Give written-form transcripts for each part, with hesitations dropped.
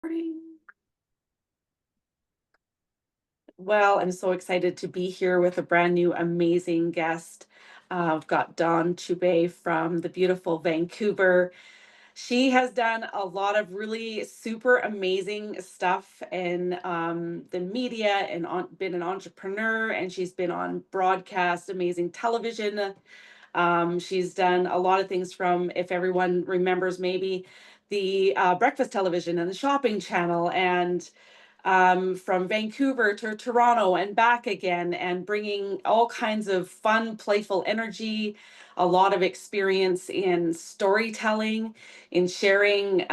Recording. Well, I'm so excited to be here with a brand new amazing guest. I've got Dawn Chubai from the beautiful Vancouver. She has done a lot of really super amazing stuff in the media and been an entrepreneur, and she's been on broadcast, amazing television. She's done a lot of things from, if everyone remembers, maybe the breakfast television and the shopping channel, and from Vancouver to Toronto and back again, and bringing all kinds of fun, playful energy, a lot of experience in storytelling, in sharing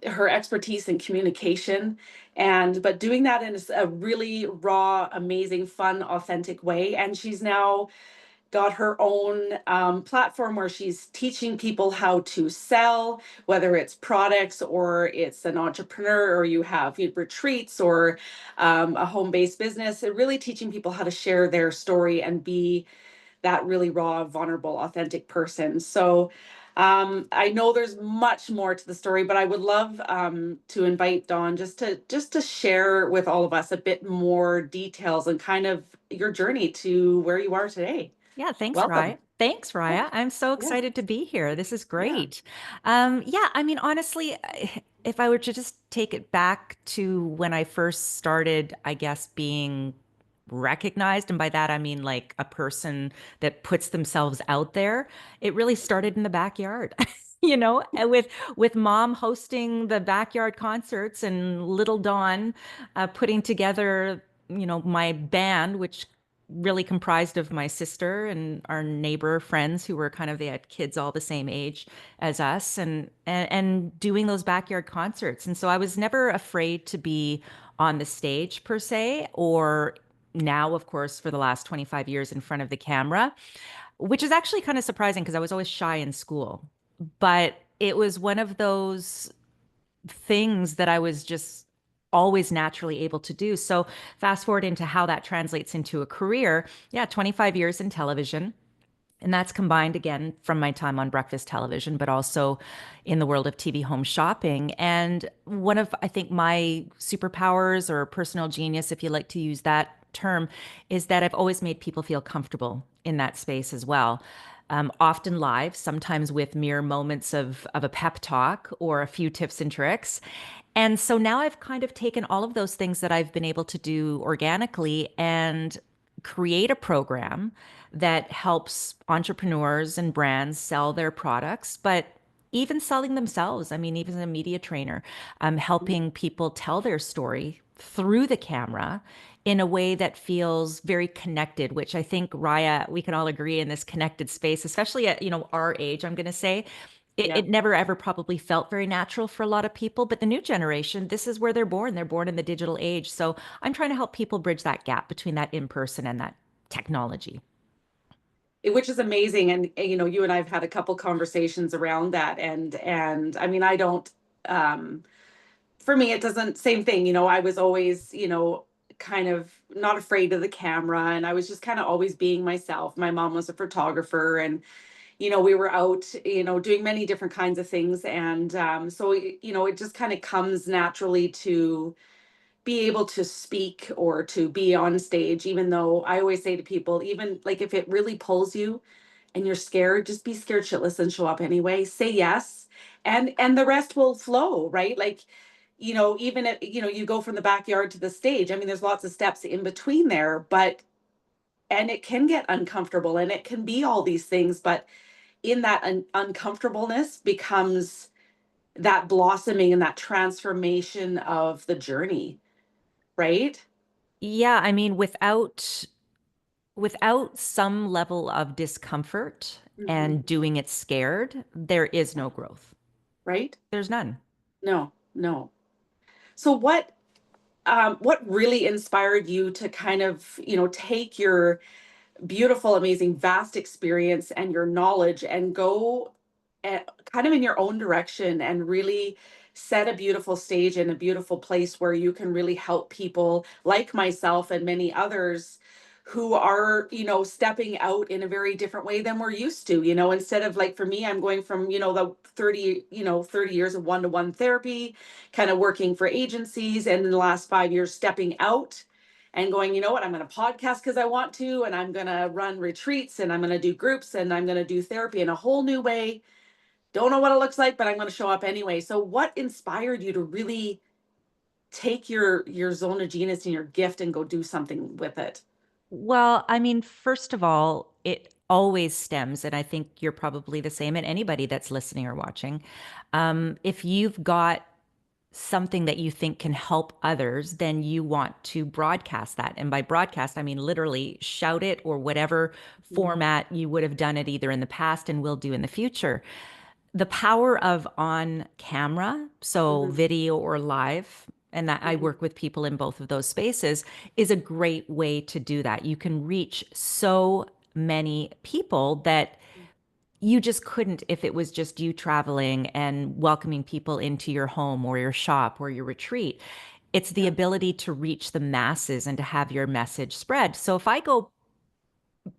her expertise in communication, and but doing that in a really raw, amazing, fun, authentic way. And she's now got her own platform where she's teaching people how to sell, whether it's products or it's an entrepreneur or you have retreats or a home-based business, and really teaching people how to share their story and be that really raw, vulnerable, authentic person. So I know there's much more to the story, but I would love to invite Dawn just to share with all of us a bit more details and kind of your journey to where you are today. Yeah, thanks, Welcome. Raya. Thanks, Yeah, Raya. I'm so yeah, excited to be here. This is yeah. great. Yeah, I mean, honestly, if I were to just take it back to when I first started, I guess, being recognized, and by that I mean like a person that puts themselves out there, it really started in the backyard. And with mom hosting the backyard concerts and little Dawn putting together, my band, which really comprised of my sister and our neighbor friends who were they had kids all the same age as us, and doing those backyard concerts. And so I was never afraid to be on the stage per se, or now, of course, for the last 25 years in front of the camera, which is actually kind of surprising because I was always shy in school. But it was one of those things that I was just always naturally able to do. So fast forward into how that translates into a career. Yeah, 25 years in television. And that's combined again from my time on breakfast television, but also in the world of TV home shopping. And one of, I think, my superpowers or personal genius, if you like to use that term, is that I've always made people feel comfortable in that space as well. Often live, sometimes with mere moments of a pep talk or a few tips and tricks. And so now I've kind of taken all of those things that I've been able to do organically and create a program that helps entrepreneurs and brands sell their products, but even selling themselves. I mean, even as a media trainer, I'm helping people tell their story through the camera in a way that feels very connected, which I think, Raya, we can all agree in this connected space, especially at, our age, I'm going to say, Yeah. it never ever probably felt very natural for a lot of people. But the new generation, this is where they're born. They're born in the digital age. So I'm trying to help people bridge that gap between that in person and that technology. Which is amazing. And you and I've had a couple conversations around that. And I mean, I don't for me it doesn't, same thing. I was always, kind of not afraid of the camera, and I was just kind of always being myself. My mom was a photographer, and we were out, doing many different kinds of things. And so, it just kind of comes naturally to be able to speak or to be on stage, even though I always say to people, even like if it really pulls you and you're scared, just be scared shitless and show up anyway. Say yes, and the rest will flow, right? Like, even if you go from the backyard to the stage. I mean, there's lots of steps in between there, but and it can get uncomfortable and it can be all these things, but in that uncomfortableness becomes that blossoming and that transformation of the journey, right? Yeah, I mean, without some level of discomfort Mhm. and doing it scared, there is no growth. Right? There's none. No, no. So what really inspired you to kind of, take your beautiful, amazing, vast experience and your knowledge and go kind of in your own direction and really set a beautiful stage in a beautiful place where you can really help people like myself and many others who are, stepping out in a very different way than we're used to. Instead of, like, for me, I'm going from, the 30, 30 years of one-to-one therapy, kind of working for agencies, and in the last 5 years stepping out and going, you know what, I'm going to podcast because I want to, and I'm going to run retreats, and I'm going to do groups, and I'm going to do therapy in a whole new way. Don't know what it looks like, but I'm going to show up anyway. So what inspired you to really take your zone of genius and your gift and go do something with it? Well, I mean, first of all, it always stems, and I think you're probably the same, and anybody that's listening or watching, if you've got something that you think can help others, then you want to broadcast that. And by broadcast, I mean literally shout it or whatever Mhm. format you would have done it either in the past and will do in the future. The power of on camera, so Mhm. video or live, and that I Mhm. work with people in both of those spaces, is a great way to do that. You can reach so many people that you just couldn't if it was just you traveling and welcoming people into your home or your shop or your retreat. It's the Yeah. ability to reach the masses and to have your message spread. So if I go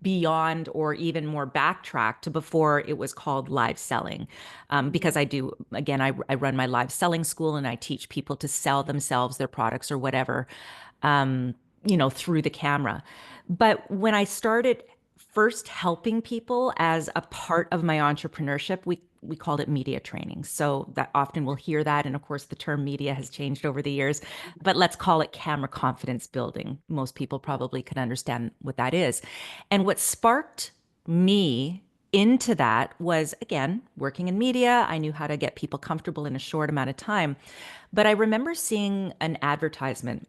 beyond or even more backtrack to before it was called live selling, because Mhm. I do, again, I run my live selling school and I teach people to sell themselves, their products or whatever, um, through the camera. But when I started first helping people as a part of my entrepreneurship, we called it media training. So that often we'll hear that. And of course, the term media has changed over the years, but let's call it camera confidence building. Most people probably can understand what that is. And what sparked me into that was, again, working in media. I knew how to get people comfortable in a short amount of time. But I remember seeing an advertisement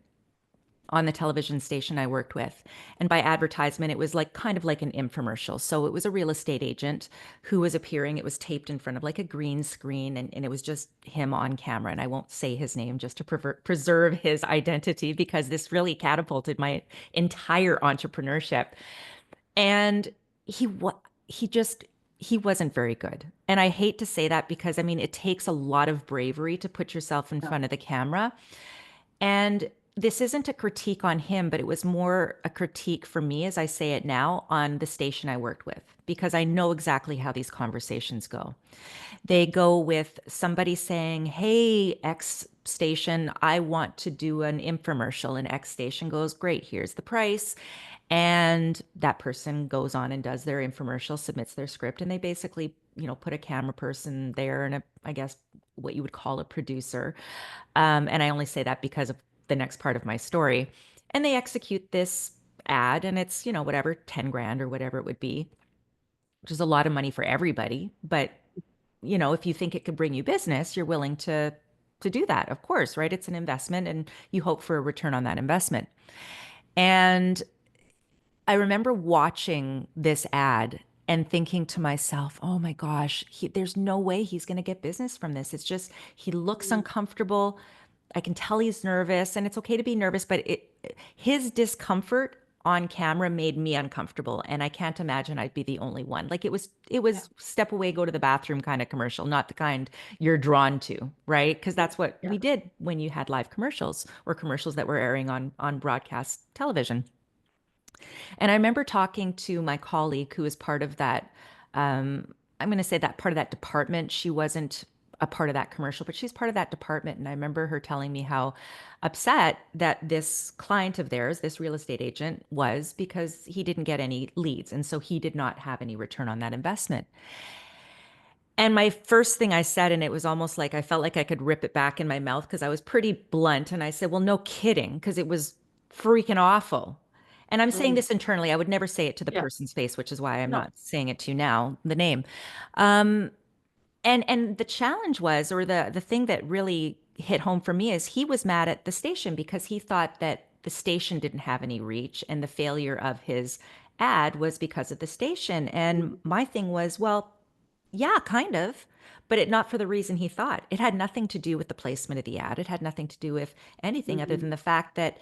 on the television station I worked with. And by advertisement, it was like kind of like an infomercial. So it was a real estate agent who was appearing. It was taped in front of like a green screen, and it was just him on camera. And I won't say his name just to preserve his identity because this really catapulted my entire entrepreneurship. And he wa- he just he wasn't very good. And I hate to say that because I mean it takes a lot of bravery to put yourself in Yeah. front of the camera. And this isn't a critique on him, but it was more a critique for me, as I say it now, on the station I worked with, because I know exactly how these conversations go. They go with somebody saying, "Hey, X station, I want to do an infomercial." And X station goes, "Great, here's the price." And that person goes on and does their infomercial, submits their script, and they basically, put a camera person there and I guess, what you would call a producer. And I only say that because of the next part of my story. And they execute this ad, and it's, whatever, 10 grand or whatever it would be, which is a lot of money for everybody. But, if you think it could bring you business, you're willing to do that, of course, right? It's an investment and you hope for a return on that investment. And I remember watching this ad and thinking to myself, oh my gosh, there's no way he's going to get business from this. It's just, he looks Mhm. uncomfortable. I can tell he's nervous, and it's okay to be nervous, but his discomfort on camera made me uncomfortable, and I can't imagine I'd be the only one. Like it Yeah. was step away, go to the bathroom kind of commercial, not the kind you're drawn to, right? Because Yeah. that's what Yeah. we did when you had live commercials or commercials that were airing on broadcast television. And I remember talking to my colleague who was part of that. I'm going to say that part of that department. She wasn't a part of that commercial, but she's part of that department. And I remember her telling me how upset that this client of theirs, this real estate agent, was because he didn't get any leads. And so he did not have any return on that investment. And my first thing I said, and it was almost like I felt like I could rip it back in my mouth because I was pretty blunt. And I said, well, no kidding, because it was freaking awful. And I'm saying Mm. this internally. I would never say it to the Yeah. person's face, which is why I'm No. not saying it to you now, the name. Um, and the challenge was, or the thing that really hit home for me is he was mad at the station because he thought that the station didn't have any reach and the failure of his ad was because of the station. And Mhm. my thing was, well, yeah, kind of, but not for the reason he thought. It had nothing to do with the placement of the ad. It had nothing to do with anything other Mhm. than the fact that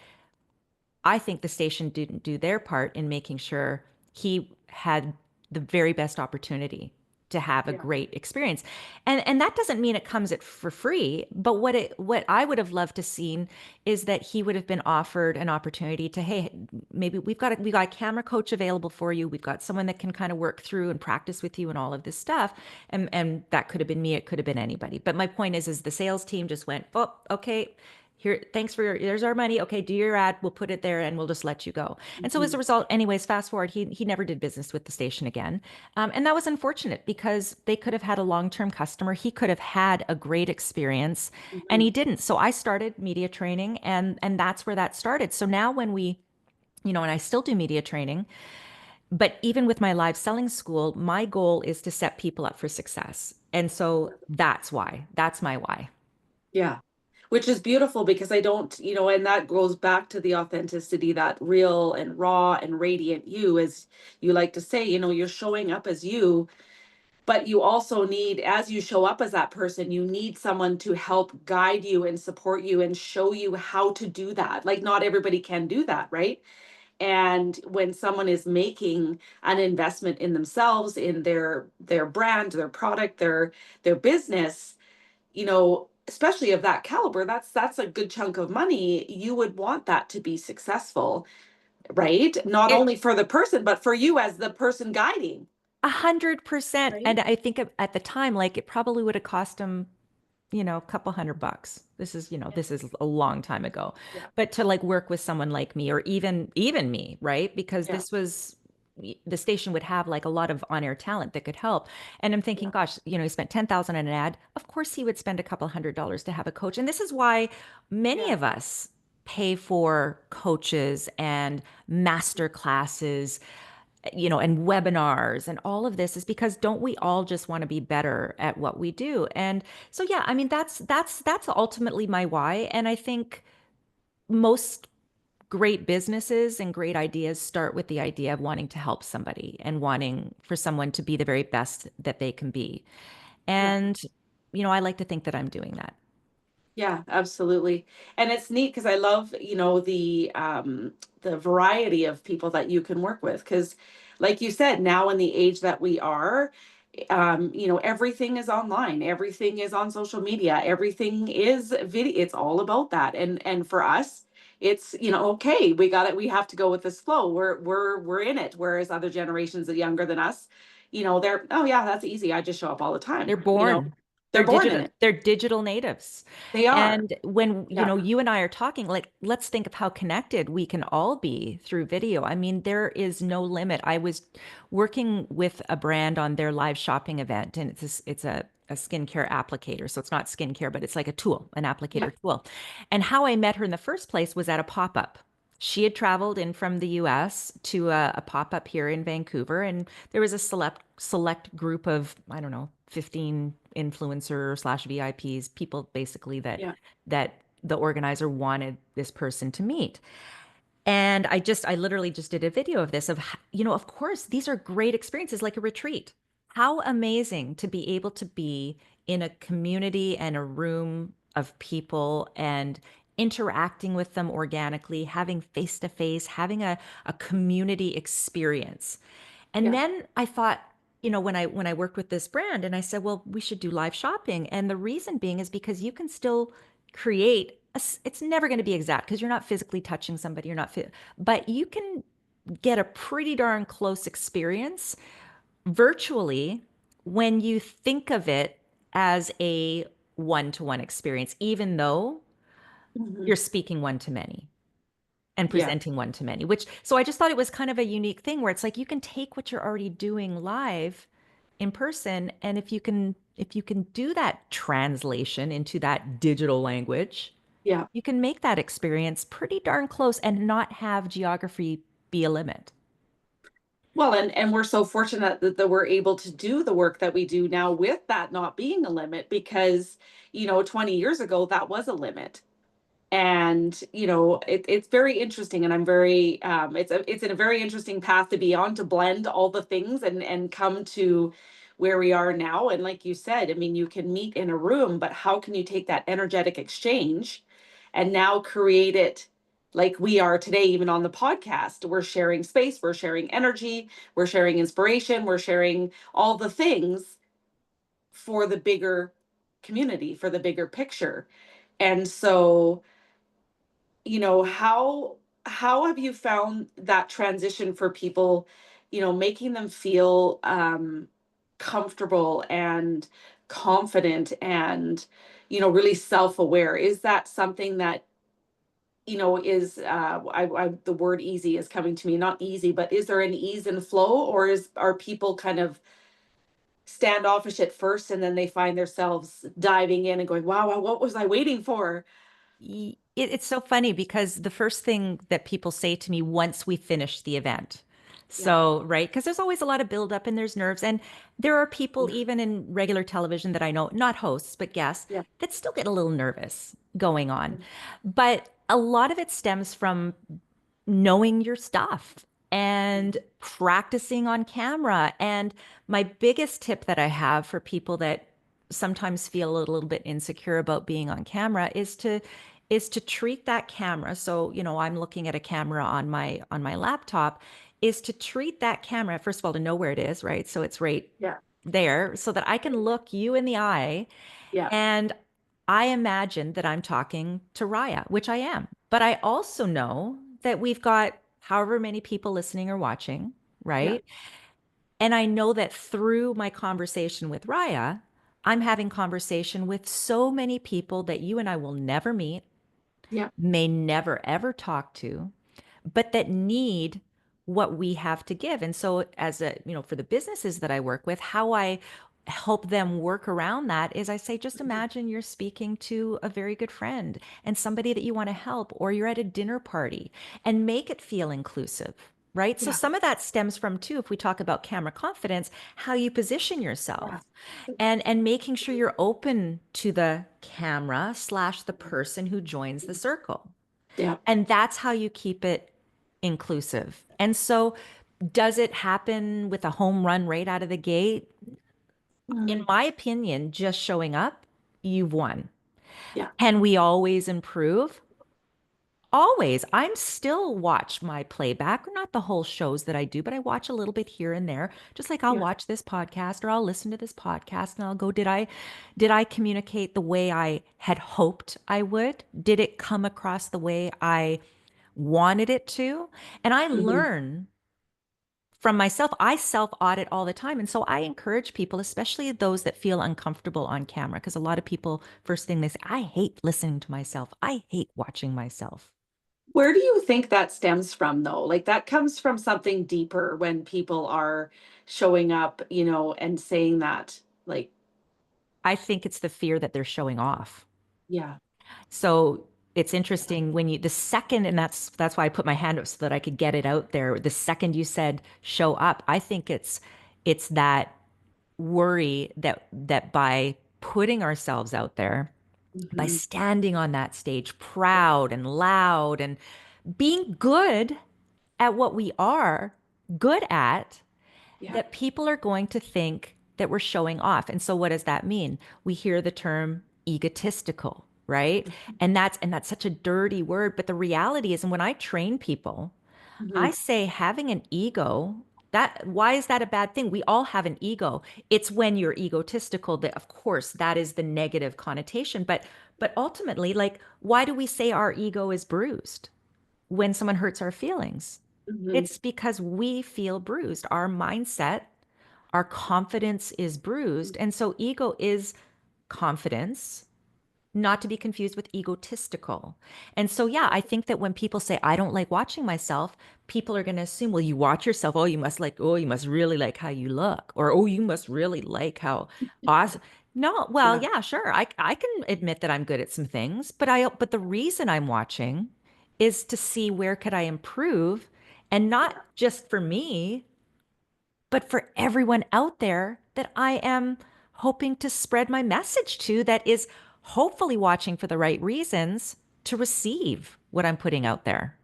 I think the station didn't do their part in making sure he had the very best opportunity to have a Yeah. great experience. And that doesn't mean it comes at for free, but what I would have loved to seen is that he would have been offered an opportunity to, hey, maybe we got a camera coach available for you. We've got someone that can kind of work through and practice with you and all of this stuff. And that could have been me, it could have been anybody. But my point is the sales team just went, oh, okay, here, thanks for there's our money. Okay, do your ad. We'll put it there and we'll just let you go. And so as a Mhm. result, anyways, fast forward, he never did business with the station again. And that was unfortunate because they could have had a long-term customer. He could have had a great experience and he Mhm. didn't. So I started media training and that's where that started. So now when we, and I still do media training, but even with my live selling school, my goal is to set people up for success. And so that's why. That's my why. Yeah. Which is beautiful because I don't, and that goes back to the authenticity, that real and raw and radiant you, as you like to say, you're showing up as you, but you also need, as you show up as that person, you need someone to help guide you and support you and show you how to do that. Like, not everybody can do that, right? And when someone is making an investment in themselves, in their brand, their product, their business, especially of that caliber, that's a good chunk of money. You would want that to be successful, right? Not It only for the person, but for you as the person guiding, 100%. right? And I think at the time, like it probably would have cost him, a couple $100. Yeah. This is a long time ago. Yeah. But to like work with someone like me or even me, right? Because Yeah. this was the station would have like a lot of on-air talent that could help. And I'm thinking, Yeah. gosh, he spent 10,000 on an ad. Of course he would spend a couple $100 to have a coach. And this is why many Yeah. of us pay for coaches and master classes, and webinars and all of this is because don't we all just want to be better at what we do? And so yeah, I mean that's ultimately my why. And I think most great businesses and great ideas start with the idea of wanting to help somebody and wanting for someone to be the very best that they can be. Yeah. And I like to think that I'm doing that. Yeah, absolutely. And it's neat because I love, the variety of people that you can work with. Because like you said, now in the age that we are, everything is online, everything is on social media, everything is video, it's all about that. And for us, it's, okay, we got it, we have to go with this flow. We're in it. Whereas other generations that are younger than us, they're, oh yeah, that's easy. I just show up all the They're time. born. They're born in it. They're digital natives. They are. And when, Yeah. you and I are talking, like, let's think of how connected we can all be through video. I mean, there is no limit. I was working with a brand on their live shopping event, and it's a skincare applicator. So it's not skincare, but it's like a tool, an Yeah. applicator tool. And how I met her in the first place was at a pop-up. She had traveled in from the US to a pop-up here in Vancouver, and there was a select group of, I don't know, 15 influencer slash VIPs, people basically Yeah. that the organizer wanted this person to meet. And I literally just did a video of this of course, these are great experiences like a retreat. How amazing to be able to be in a community and a room of people and interacting with them organically, having face to face, having a community experience. And Yeah. then I thought, when I worked with this brand and I said, well, we should do live shopping. And the reason being is because you can still create it's never going to be exact because you're not physically touching somebody, but you can get a pretty darn close experience virtually when you think of it as a one-to-one experience, even though Mhm. you're speaking one to many and Yeah. presenting one to many, which so I just thought it was kind of a unique thing where it's like you can take what you're already doing live in person, and if you can do that translation into that digital language, Yeah. you can make that experience pretty darn close and not have geography be a limit. Well, and we're so fortunate that we're able to do the work that we do now with that not being a limit because, 20 years ago, that was a limit. And it's very interesting, and I'm very it's a very interesting path to be on, to blend all the things and come to where we are now. And like you said, I mean, you can meet in a room, but how can you take that energetic exchange and now create it like we are today, even on the podcast? We're sharing space, we're sharing energy, we're sharing inspiration, we're sharing all the things, for the bigger community, for the bigger picture. And so, how have you found that transition for people, making them feel comfortable and confident and, really self-aware? Is that something that, is the word easy is coming to me, not easy, but is there an ease and flow, or are people kind of standoffish at first and then they find themselves diving in and going, wow, what was I waiting for? It's so funny because the first thing that people say to me once we finish the event. Yeah. So, right, because there's always a lot of buildup and there's nerves. And there are people, Yeah. even in regular television that I know, not hosts, but guests, Yeah. that still get a little nervous going on. But a lot of it stems from knowing your stuff and practicing on camera. And my biggest tip that I have for people that sometimes feel a little bit insecure about being on camera is to treat that camera. So, I'm looking at a camera on my laptop, is to treat that camera, first of all, to know where it is, right? So it's right Yeah. there so that I can look you in the eye Yeah. and I imagine that I'm talking to Raya, which I am. But I also know that we've got however many people listening or watching, Yeah. right? And I know that through my conversation with Raya, I'm having conversation with so many people that you and I will never meet, Yeah. may never ever talk to, but that need what we have to give. And so for the businesses that I work with, how I help them work around that is I say, just Mhm. imagine you're speaking to a very good friend and somebody that you want to help, or you're at a dinner party, and make it feel inclusive. Right. So Yeah. some of that stems from too, if we talk about camera confidence, how you position Yeah. yourself and making sure you're open to the camera slash the person who joins the circle. Yeah. And that's how you keep it inclusive. And so, does it happen with a home run right out of the gate? In Mm. my opinion, just showing up, you've won. Yeah. Can we always improve? Always. I'm still watch my playback, not the whole shows that I do, but I watch a little bit here and there. Just like I'll Yeah. watch this podcast or I'll listen to this podcast and I'll go, did I communicate the way I had hoped I would? Did it come across the way I wanted it to? And I Hmm. learn from myself. I self audit all the time. And so I encourage people, especially those that feel uncomfortable on camera, because a lot of people, first thing they say, I hate listening to myself. I hate watching myself. Where do you think that stems from, though? Like, that comes from something deeper when people are showing up, and saying that, like, I think it's the fear that they're showing off. yeah. So it's Yeah. interesting when the second, and that's why I put my hand up so that I could get it out there. The second you said show up, I think it's that worry that by putting ourselves out there, by Hmm. standing on that stage Yeah. proud and loud and being good at what we are good at, Yeah. that people are going to think that we're showing off. And so what does that mean? We hear the term egotistical, right? And that's such a dirty word, but the reality is, and when I train people, I Hmm. say having an ego, that why is that a bad thing? We all have an ego. It's when you're egotistical that of course that is the negative connotation, but ultimately, like, why do we say our ego is bruised when someone hurts our feelings? Hmm. It's because we feel bruised. Our mindset, our confidence is bruised. And so ego is confidence, not to be confused with egotistical. And so, yeah, I think that when people say, I don't like watching myself, people are going to assume, well, you watch yourself. Oh, you must really like how you look. Or, oh, you must really like how awesome. No, well, Yeah. yeah, sure. I can admit that I'm good at some things, but the reason I'm watching is to see where could I improve, and not Yeah. just for me, but for everyone out there that I am hoping to spread my message to, that is hopefully watching for the right reasons to receive what I'm putting out there.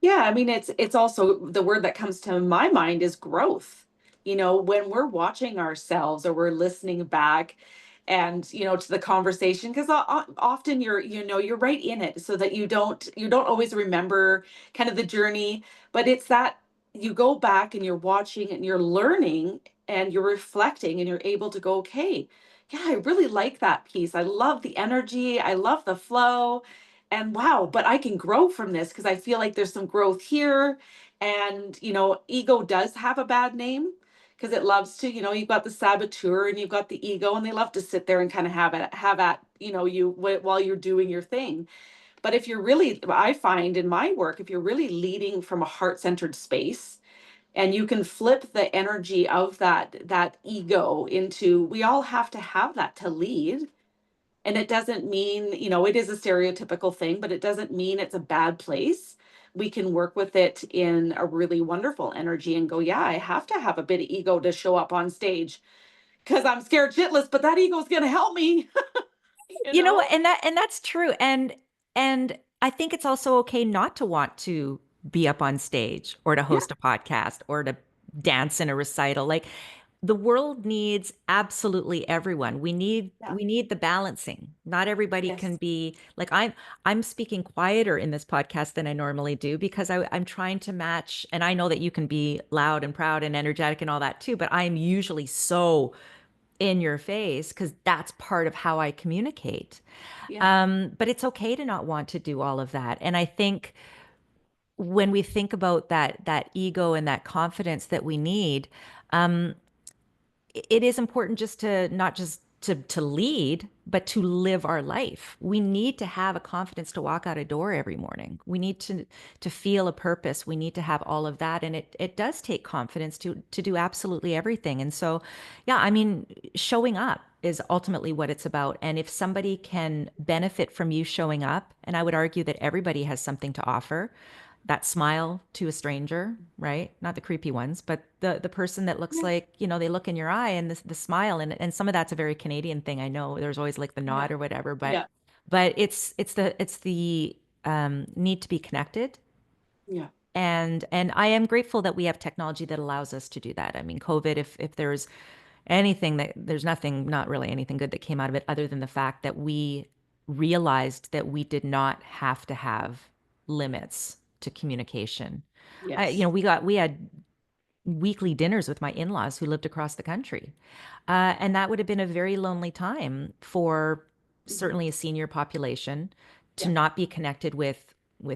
Yeah, I mean, it's also the word that comes to my mind is growth. When we're watching ourselves or we're listening back and, to the conversation, because often you're right in it, so that you don't always remember kind of the journey, but it's that you go back and you're watching and you're learning, and you're reflecting and you're able to go, okay, yeah, I really like that piece. I love the energy. I love the flow. And wow, but I can grow from this because I feel like there's some growth here. And, ego does have a bad name because it loves to, you've got the saboteur and you've got the ego, and they love to sit there and kind of have at, while you're doing your thing. But if you're really, I find in my work, if you're really leading from a heart-centered space, and you can flip the energy of that ego into, we all have to have that to lead. And it doesn't mean, it is a stereotypical thing, but it doesn't mean it's a bad place. We can work with it in a really wonderful energy and go, yeah, I have to have a bit of ego to show up on stage because I'm scared shitless, but that ego is going to help me, you You know know? what? And that's true. And I think it's also okay not to want to be up on stage or to Yeah. host a podcast or to dance in a recital. Like the world needs absolutely everyone. Yeah. We need the balancing. Not everybody can Yes. be like I'm speaking quieter in this podcast than I normally do because I'm trying to match, and I know that you can be loud and proud and energetic and all that too, but I'm usually so in your face because that's part of how I communicate. Yeah. But it's okay to not want to do all of that. And I think when we think about that ego and that confidence that we need, um, it is important just to not just to lead, but to live our life. We need to have a confidence to walk out a door every morning. We need to feel a purpose. We need to have all of that, and it does take confidence to do absolutely everything. And so, yeah, I mean, showing up is ultimately what it's about. And if somebody can benefit from you showing up, and I would argue that everybody has something to offer, that smile to a stranger, right? Not the creepy ones, but the person that looks Yeah. like, they look in your eye and the smile, and some of that's a very Canadian thing. I know there's always like the Yeah. nod or whatever, but Yeah. it's the need to be connected. Yeah. And I am grateful that we have technology that allows us to do that. I mean, COVID, if there's anything that there's nothing, not really anything good that came out of it other than the fact that we realized that we did not have to have limits to communication. Yes. We had weekly dinners with my in-laws who lived across the country. And that would have been a very lonely time for Mhm. certainly a senior population to Yeah. not be connected with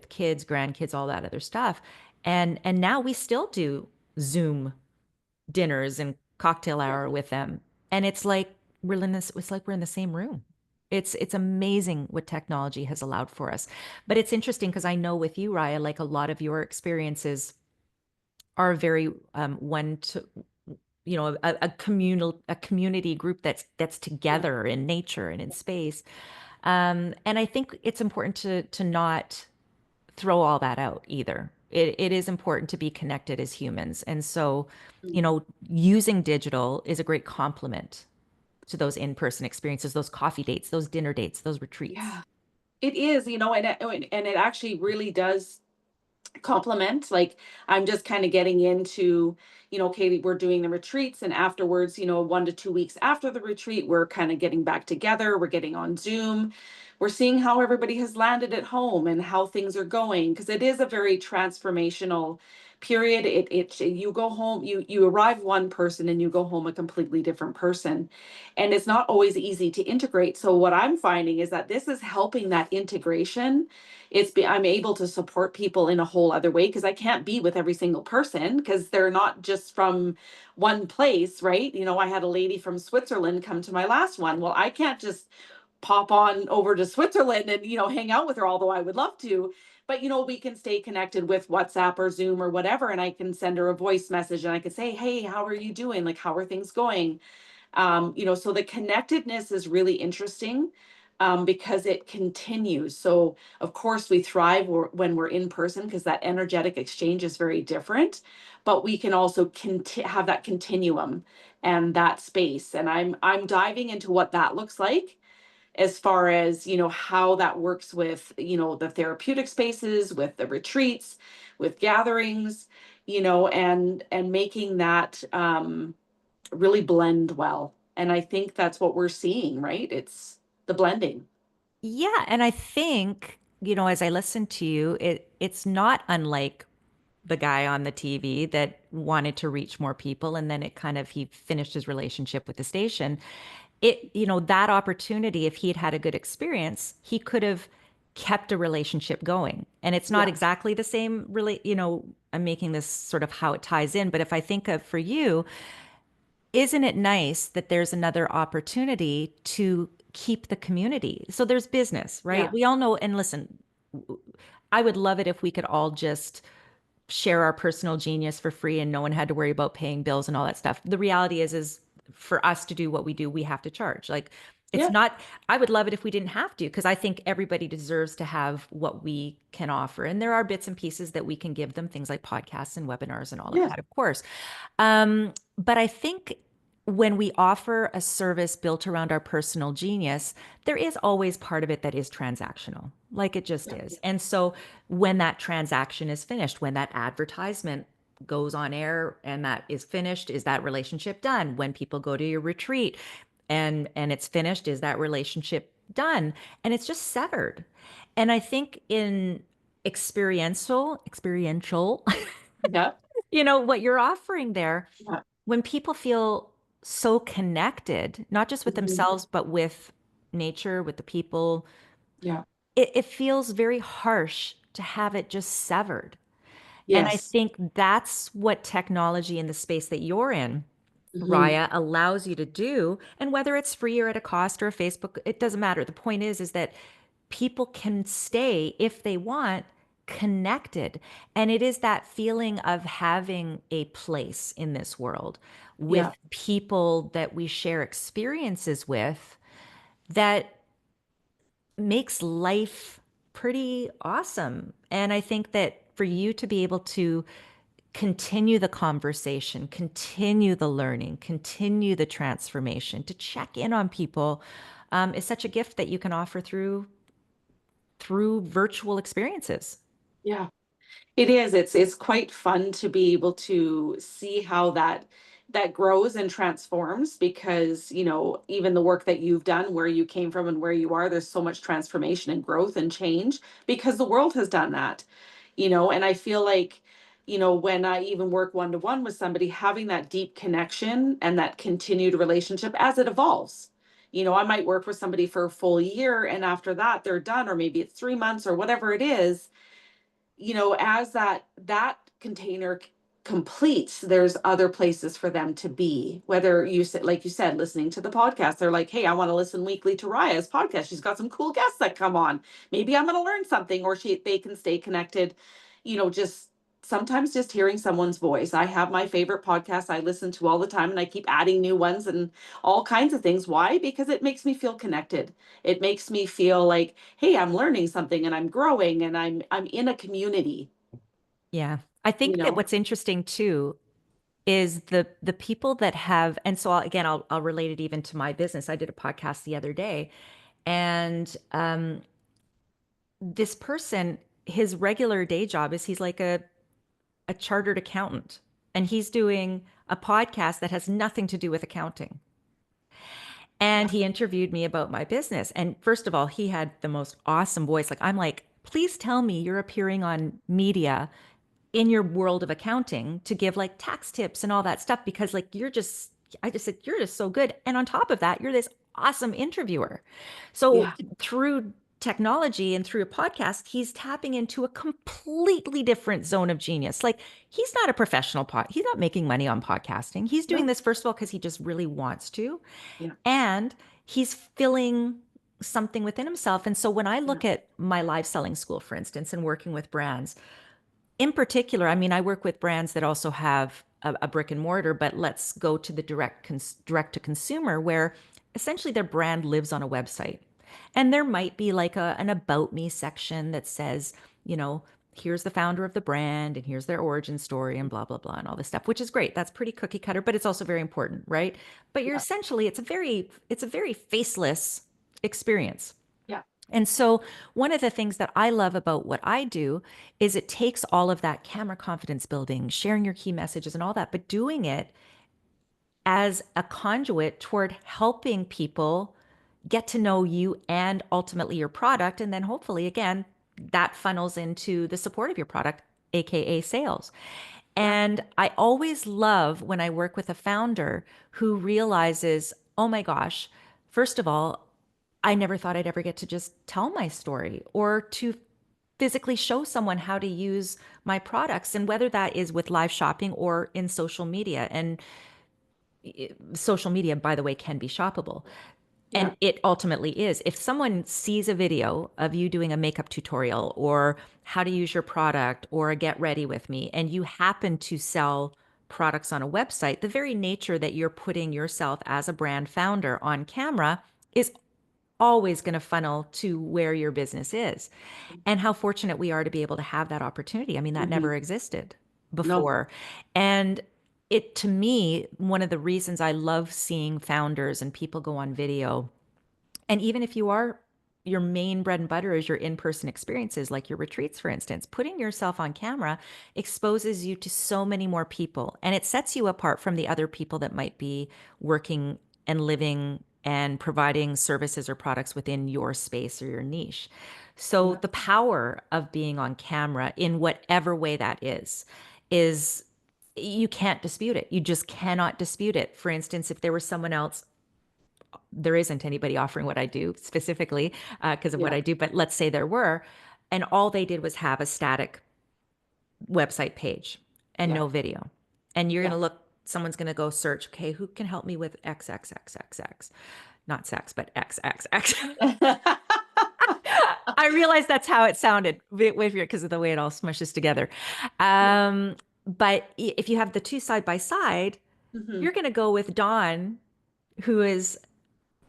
kids, grandkids, all that other stuff. And now we still do Zoom dinners and cocktail Yeah. hour with them. And it's like we're in the same room. It's amazing what technology has allowed for us. But it's interesting because I know with you, Raya, like a lot of your experiences are very one to a community group that's Yeah. together in nature and in space. And I think it's important to not throw all that out either. It is important to be connected as humans. And so, Mm. using digital is a great complement to those in-person experiences, those coffee dates, those dinner dates, those retreats. Yeah. It is, and it actually really does compliment. Like, I'm just kind of getting into, okay, we're doing the retreats, and afterwards, 1 to 2 weeks after the retreat, we're kind of getting back together. We're getting on Zoom. We're seeing how everybody has landed at home and how things are going, because it is a very transformational period. It you go home, you arrive one person and you go home a completely different person, and it's not always easy to integrate. So what I'm finding is that this is helping that integration. I'm able to support people in a whole other way because I can't be with every single person because they're not just from one place, right? I had a lady from Switzerland come to my last one. Well, I can't just pop on over to Switzerland and hang out with her, although I would love to. But we can stay connected with WhatsApp or Zoom or whatever, and I can send her a voice message and I could say, "Hey, how are you doing? Like, how are things going?" So the connectedness is really interesting, because it continues. So of course we thrive when we're in person because that energetic exchange is very different, but we can also have that continuum and that space. And I'm diving into what that looks like, as far as how that works with the therapeutic spaces, with the retreats, with gatherings, and making that really blend well. And I think that's what we're seeing, right? It's the blending. Yeah, and I think, as I listen to you, it's not unlike the guy on the TV that wanted to reach more people. And then he finished his relationship with the station. That opportunity, if he'd had a good experience, he could have kept a relationship going. And it's not Yeah. exactly the same, really, I'm making this sort of how it ties in. But if I think of for you, isn't it nice that there's another opportunity to keep the community? So there's business, right? Yeah. We all know, and listen, I would love it if we could all just share our personal genius for free and no one had to worry about paying bills and all that stuff. The reality is for us to do what we do, we have to charge. Like it's Yeah. not, I would love it if we didn't have to, because I think everybody deserves to have what we can offer. And there are bits and pieces that we can give them, things like podcasts and webinars and all of Yeah. that, of course. But I think when we offer a service built around our personal genius, there is always part of it that is transactional, like it just Yeah. is. And so when that transaction is finished, when that advertisement goes on air and that is finished, is that relationship done? When people go to your retreat and it's finished, is that relationship done? And it's just severed. And I think in experiential, Yeah. what you're offering there, Yeah. when people feel so connected, not just with Mhm. themselves, but with nature, with the people, Yeah. it feels very harsh to have it just severed. And I Yes. think that's what technology in the space that you're in, Hmm. Raya, allows you to do. And whether it's free or at a cost or a Facebook, it doesn't matter. The point is that people can stay if they want connected. And it is that feeling of having a place in this world Yeah. with people that we share experiences with that makes life pretty awesome. And I think that for you to be able to continue the conversation, continue the learning, continue the transformation, to check in on people is such a gift that you can offer through virtual experiences. Yeah. It is. It's quite fun to be able to see how that grows and transforms because, even the work that you've done, where you came from and where you are, there's so much transformation and growth and change because the world has done that. And I feel like, when I even work one to one with somebody, having that deep connection and that continued relationship as it evolves. I might work with somebody for a full year and after that they're done, or maybe it's 3 months or whatever it is. As that container completes, there's other places for them to be. Whether you said, like you said, listening to the podcast, they're like, hey, I want to listen weekly to Raya's podcast. She's got some cool guests that come on. Maybe I'm going to learn something, or they can stay connected. Just sometimes just hearing someone's voice. I have my favorite podcasts I listen to all the time, and I keep adding new ones and all kinds of things. Why? Because it makes me feel connected. It makes me feel like, hey, I'm learning something and I'm growing and I'm in a community, Yeah. I you think that know? what's interesting too is the people that have, and so again, I'll relate it even to my business. I did a podcast the other day, and this person, his regular day job is he's like a chartered accountant, and he's doing a podcast that has nothing to do with accounting. And Yeah. he interviewed me about my business. And first of all, he had the most awesome voice. Like, I'm like, please tell me you're appearing on media in your world of accounting to give like tax tips and all that stuff because like I just said you're just so good, and on top of that you're this awesome interviewer. So Yeah. through technology and through a podcast, he's tapping into a completely different zone of genius. Like he's not a he's not making money on podcasting. He's doing No. this first of all because he just really wants to, Yeah. and he's filling something within himself. And so when I Yeah. look at my live selling school, for instance, and working with brands in particular, I mean, I work with brands that also have a brick and mortar, but let's go to the direct to consumer, where essentially their brand lives on a website, and there might be like an about me section that says, you know, here's the founder of the brand and here's their origin story and blah blah blah and all this stuff, which is great. That's pretty cookie cutter, but it's also very important, right? But you're Yeah. essentially it's a very faceless experience. Yeah. And so, one of the things that I love about what I do is it takes all of that camera confidence building, sharing your key messages and all that, but doing it as a conduit toward helping people get to know you and ultimately your product. And then hopefully, again, that funnels into the support of your product. AKA sales. Yeah. And I always love when I work with a founder who realizes, oh my gosh, first of all, I never thought I'd ever get to just tell my story or to physically show someone how to use my products. And whether that is with live shopping or in social media. And social media, by the way, can be shoppable. Yeah. And it ultimately is. If someone sees a video of you doing a makeup tutorial or how to use your product or a get ready with me, and you happen to sell products on a website, the very nature that you're putting yourself as a brand founder on camera is always going to funnel to where your business is. And how fortunate we are to be able to have that opportunity. I mean, that Hmm. never existed No. before. And it, to me, one of the reasons I love seeing founders and people go on video, and even if you are, your main bread and butter is your in-person experiences, like your retreats, for instance, putting yourself on camera exposes you to so many more people. And it sets you apart from the other people that might be working and living and providing services or products within your space or your niche. So Yeah. the power of being on camera in whatever way that is you can't dispute it. You just cannot dispute it. For instance, if there was someone else, there isn't anybody offering what I do specifically because of what Yeah. I do, but let's say there were, and all they did was have a static website page and Yeah. no video. And you're going Yeah. to look, someone's going to go search, okay, who can help me with XXXXX? Not sex, but XXX. I realize that's how it sounded with you because of the way it all smushes together. Yeah. But if you have the two side by side, Hmm. you're going to go with Dawn, who is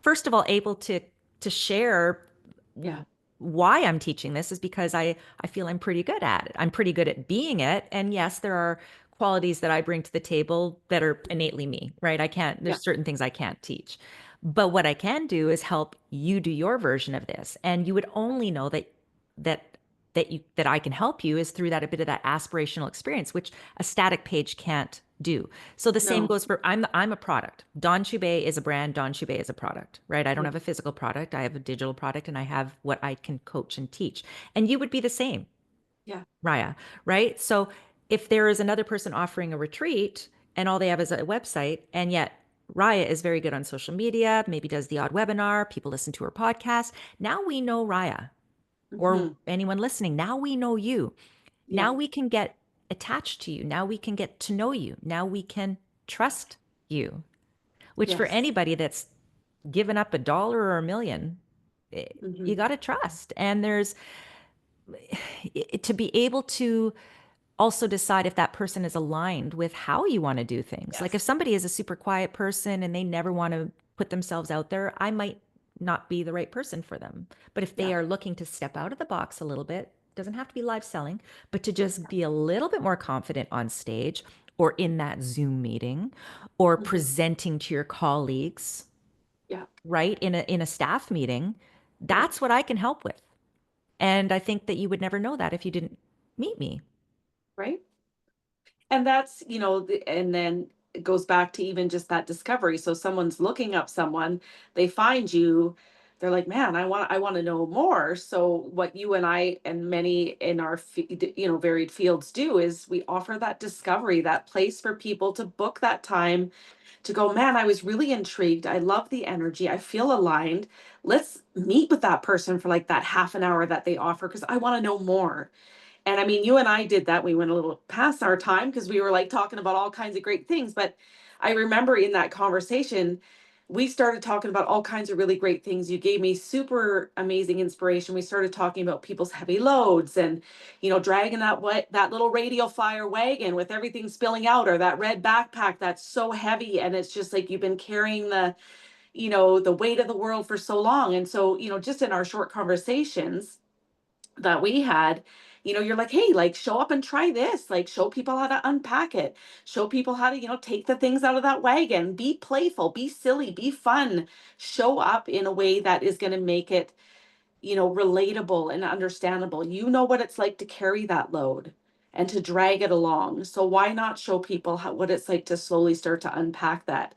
first of all able to share Yeah. why I'm teaching this is because I feel I'm pretty good at it. I'm pretty good at being it. And yes, there are qualities that I bring to the table that are innately me, right? I can't, Yeah. there's certain things I can't teach. But what I can do is help you do your version of this. And you would only know that that I can help you is through that a bit of that aspirational experience, which a static page can't do. So the same No. goes for I'm a product. Dawn Chubai is a brand. Dawn Chubai is a product, right? I don't Yeah. have a physical product. I have a digital product, and I have what I can coach and teach. And you would be the same, Yeah. Raya, right? So if there is another person offering a retreat and all they have is a website, and yet Raya is very good on social media, maybe does the odd webinar, people listen to her podcast. Now we know Raya or Hmm. anyone listening. Now we know you. Yeah. Now we can get attached to you. Now we can get to know you. Now we can trust you, which for Yes. anybody that's given up $1 or $1 million, Hmm. you got to trust. And there's to be able to also decide if that person is aligned with how you want to do things. Like if Yes. somebody is a super quiet person and they never want to put themselves out there, I might not be the right person for them. But if they Yeah. are looking to step out of the box a little bit, doesn't have to be live selling, but to just be a little bit more confident on stage or in that Zoom meeting or Hmm. presenting to your colleagues, Yeah. right? In a staff meeting, Yeah. that's what I can help with. And I think that you would never know that if you didn't meet me. Right. And that's, and then it goes back to even just that discovery. So someone's looking up someone, they find you, they're like, man, I want to know more. So what you and I and many in our varied fields do is we offer that discovery, that place for people to book that time to go, man, I was really intrigued. I love the energy. I feel aligned. Let's meet with that person for like that half an hour that they offer because I want to know more. And I mean, you and I did that. We went a little past our time because we were like talking about all kinds of great things. But I remember in that conversation, we started talking about all kinds of really great things. You gave me super amazing inspiration. We started talking about people's heavy loads and, dragging that little radial flyer wagon with everything spilling out, or that red backpack that's so heavy and it's just like you've been carrying the weight of the world for so long. And so, just in our short conversations that we had, you're like, hey, like show up and try this, like show people how to unpack it, show people how to, take the things out of that wagon, be playful, be silly, be fun, show up in a way that is going to make it, relatable and understandable. You know what it's like to carry that load and to drag it along. So why not show people what it's like to slowly start to unpack that?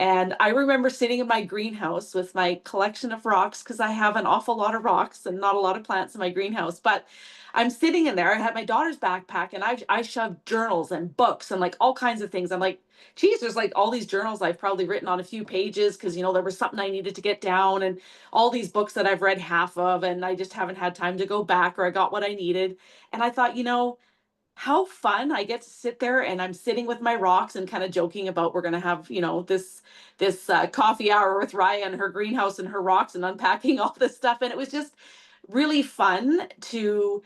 And I remember sitting in my greenhouse with my collection of rocks because I have an awful lot of rocks and not a lot of plants in my greenhouse. But I'm sitting in there. I had my daughter's backpack and I shoved journals and books and like all kinds of things. I'm like, geez, there's like all these journals I've probably written on a few pages because, there was something I needed to get down, and all these books that I've read half of and I just haven't had time to go back, or I got what I needed. And I thought, how fun. I get to sit there and I'm sitting with my rocks and kind of joking about we're going to have, this coffee hour with Raya and her greenhouse and her rocks and unpacking all this stuff. And it was just really fun to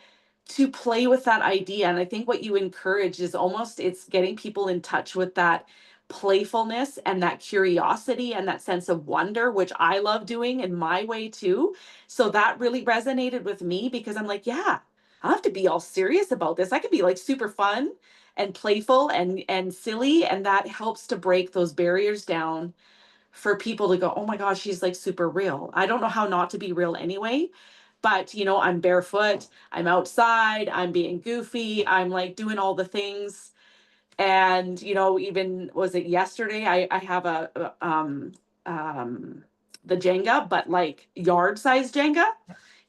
play with that idea. And I think what you encourage is almost it's getting people in touch with that playfulness and that curiosity and that sense of wonder, which I love doing in my way too. So that really resonated with me because I'm like, yeah, I don't have to be all serious about this. I can be like super fun and playful and silly, and that helps to break those barriers down for people to go, "Oh my gosh, she's like super real." I don't know how not to be real anyway, but I'm barefoot, I'm outside, I'm being goofy, I'm like doing all the things. And even was it yesterday, I have um the Jenga, but like yard size Jenga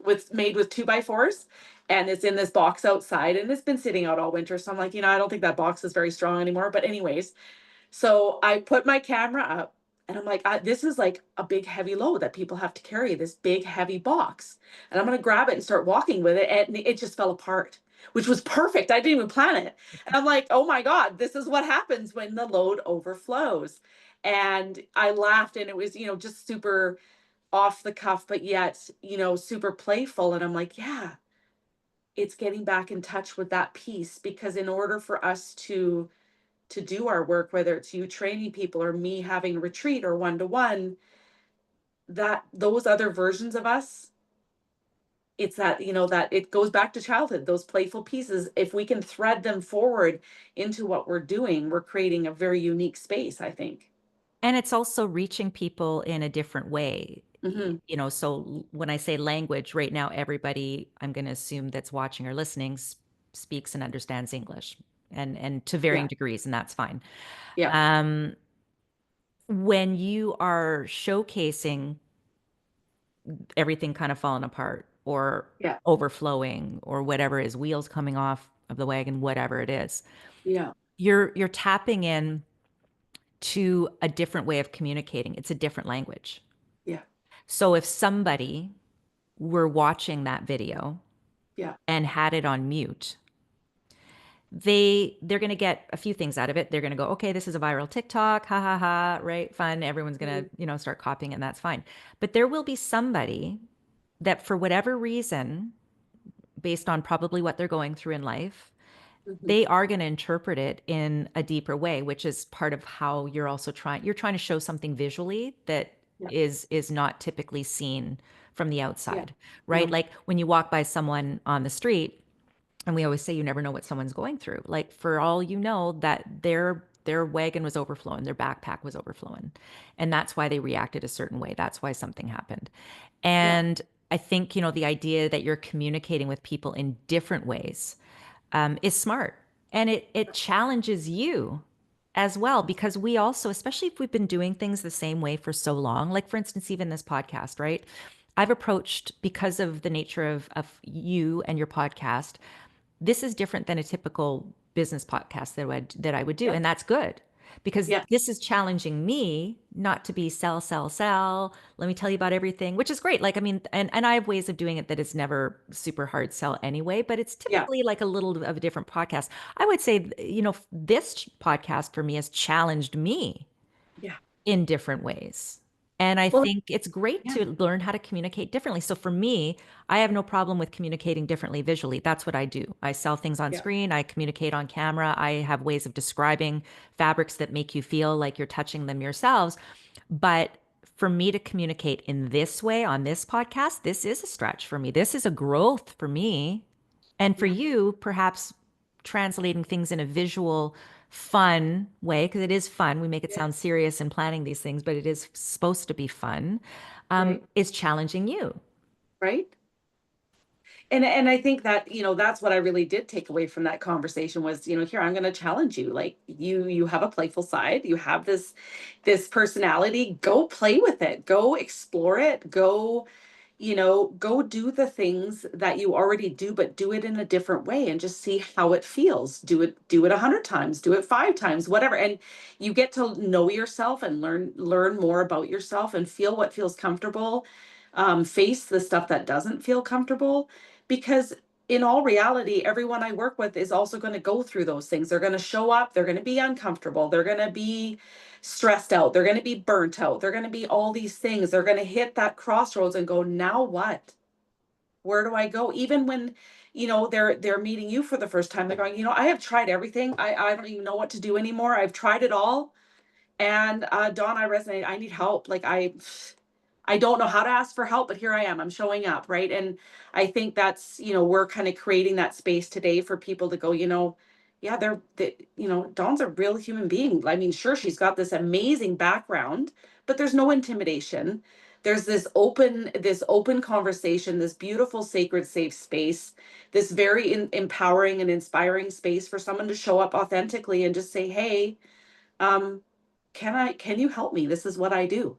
with made with 2x4s, and it's in this box outside and it's been sitting out all winter. So I'm like, I don't think that box is very strong anymore. But anyways, so I put my camera up and I'm like, this is like a big heavy load that people have to carry, this big heavy box. And I'm going to grab it and start walking with it. And it just fell apart, which was perfect. I didn't even plan it. And I'm like, oh my God, this is what happens when the load overflows. And I laughed, and it was, just super off the cuff, but yet, super playful. And I'm like, yeah, it's getting back in touch with that piece, because in order for us to do our work, whether it's you training people or me having a retreat or one to one, that those other versions of us, it's that, that it goes back to childhood, those playful pieces. If we can thread them forward into what we're doing, we're creating a very unique space, I think. And it's also reaching people in a different way. Hmm. So when I say language, right now, everybody, I'm going to assume that's watching or listening speaks and understands English, and to varying Yeah. degrees, and that's fine. Yeah. Um, when you are showcasing everything kind of falling apart or Yeah. overflowing or whatever is wheels coming off of the wagon, whatever it is, Yeah. you're tapping in to a different way of communicating. It's a different language. Yeah. So if somebody were watching that video Yeah. and had it on mute, they're going to get a few things out of it. They're going to go, okay, this is a viral TikTok, ha ha ha, right? Fun. Everyone's going Hmm. to, start copying it, and that's fine. But there will be somebody that for whatever reason, based on probably what they're going through in life, Hmm. they are going to interpret it in a deeper way, which is part of how you're trying to show something visually that Yeah. is not typically seen from the Yeah. outside, right? No. Like when you walk by someone on the street, and we always say you never know what someone's going through. Like for all you know, that their wagon was overflowing, their backpack was overflowing, and that's why they reacted a certain way. That's why something happened. Yeah. And I think the idea that you're communicating with people in different ways is smart, and it challenges you as well, because we also, especially if we've been doing things the same way for so long, like for instance, even this podcast, right? I've approached, because of the nature of you and your podcast, this is different than a typical business podcast that I would do, Yeah. and that's good, because Yeah. this is challenging me not to be sell, sell, sell. Let me tell you about everything, which is great. Like, I mean, and I have ways of doing it that is never super hard sell anyway, but it's Yeah. typically like a little of a different podcast. I would say, this podcast for me has challenged me Yeah. in different ways. And I Well, think it's great yeah. to learn how to communicate differently. So for me, I have no problem with communicating differently visually. That's what I do. I sell things on Yeah. screen, I communicate on camera, I have ways of describing fabrics that make you feel like you're touching them yourselves. But for me to communicate in this way on this podcast, this is a stretch for me. This is a growth for me. And for Yeah. you, perhaps translating things in a visual, fun way, because it is fun. We make it Yeah. sound serious in planning these things, but it is supposed to be fun, Right. is challenging you. Right. And I think that, that's what I really did take away from that conversation was, here, I'm going to challenge you. Like, you have a playful side, you have this personality, go play with it, go explore it, go do the things that you already do, but do it in a different way and just see how it feels. Do it 100 times, do it 5 times, whatever. And you get to know yourself and learn more about yourself and feel what feels comfortable. Face the stuff that doesn't feel comfortable, because in all reality, everyone I work with is also going to go through those things. They're going to show up, they're going to be uncomfortable, they're going to be stressed out, they're going to be burnt out, they're going to be all these things. They're going to hit that crossroads and go, now what? Where do I go? Even when, they're meeting you for the first time, they're going, I have tried everything. I don't even know what to do anymore. I've tried it all. And Dawn, I resonate. I need help. Like, I don't know how to ask for help, but here I am. I'm showing up, right? And I think that's, we're kind of creating that space today for people to go, yeah, Dawn's a real human being. I mean, sure, she's got this amazing background, but there's no intimidation. There's this open conversation, this beautiful, sacred, safe space, this very empowering and inspiring space for someone to show up authentically and just say, hey, um, can you help me? This is what I do,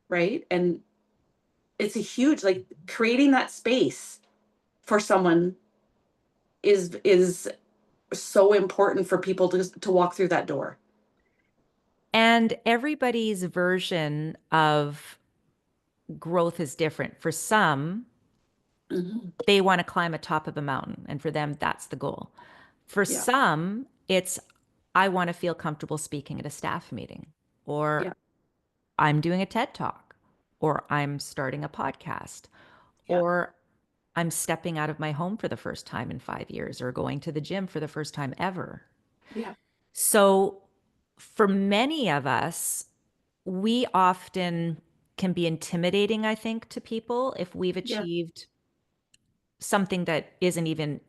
right? And it's a huge, like, creating that space for someone is so important for people to walk through that door. And everybody's version of growth is different. For some, Mhm. they want to climb atop of a mountain, and for them, that's the goal. For Yeah. some, it's I want to feel comfortable speaking at a staff meeting, or Yeah. I'm doing a TED talk, or I'm starting a podcast, Yeah. or I'm stepping out of my home for the first time in 5 years, or going to the gym for the first time ever. Yeah. So, for many of us, we often can be intimidating, I think, to people if we've Yeah. achieved something that isn't even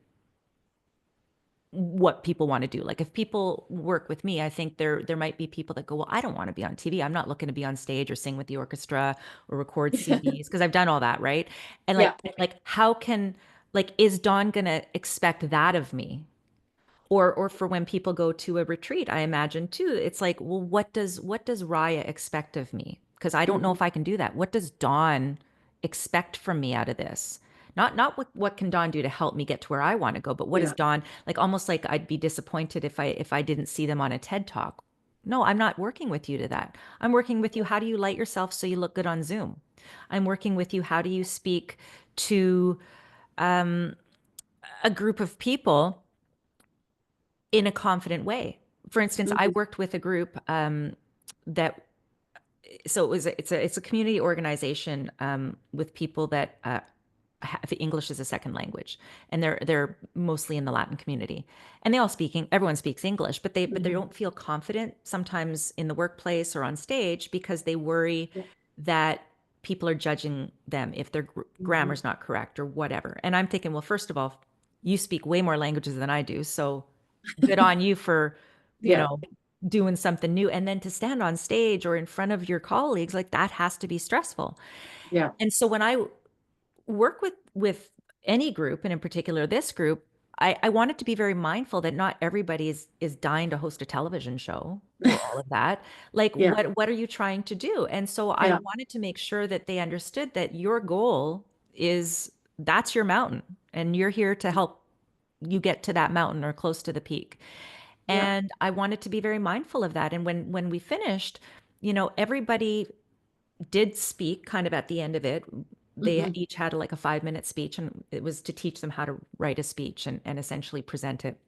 what people want to do. Like if people work with me, I think there might be people that go, "Well, I don't want to be on TV. I'm not looking to be on stage or sing with the orchestra or record CDs because I've done all that, right?" And Yeah. like how can like is Dawn going to expect that of me? Or for when people go to a retreat, I imagine too, it's like, well, what does Raya expect of me? Because I don't know Mhm. if I can do that. What does Dawn expect from me out of this? Not what can Dawn do to help me get to where I want to go, but what is Yeah. Dawn like almost like I'd be disappointed if I didn't see them on a TED Talk. No, I'm not working with you to that. I'm working with you. How do you light yourself so you look good on Zoom? I'm working with you. How do you speak to um, a group of people in a confident way? For instance, I Mhm. worked with a group that so it's a community organization with people that have English as a second language, and they're mostly in the Latin community, and everyone speaks English, but they Mhm. don't feel confident sometimes in the workplace or on stage because they worry Yeah. that people are judging them if their Mhm. grammar's not correct or whatever. And I'm thinking, well, first of all, you speak way more languages than I do, so good on you for, you Yeah. know, doing something new. And then to stand on stage or in front of your colleagues, like that has to be stressful. Yeah. And so when I work with any group, and in particular this group, I wanted to be very mindful that not everybody is dying to host a television show or all of that. Like, Yeah. what are you trying to do? And so I Yeah. wanted to make sure that they understood that your goal is that's your mountain, and you're here to help you get to that mountain or close to the peak. Yeah. And I wanted to be very mindful of that. And when we finished, everybody did speak kind of at the end of it. They Mhm. each had like a 5-minute speech, and it was to teach them how to write a speech and essentially present it.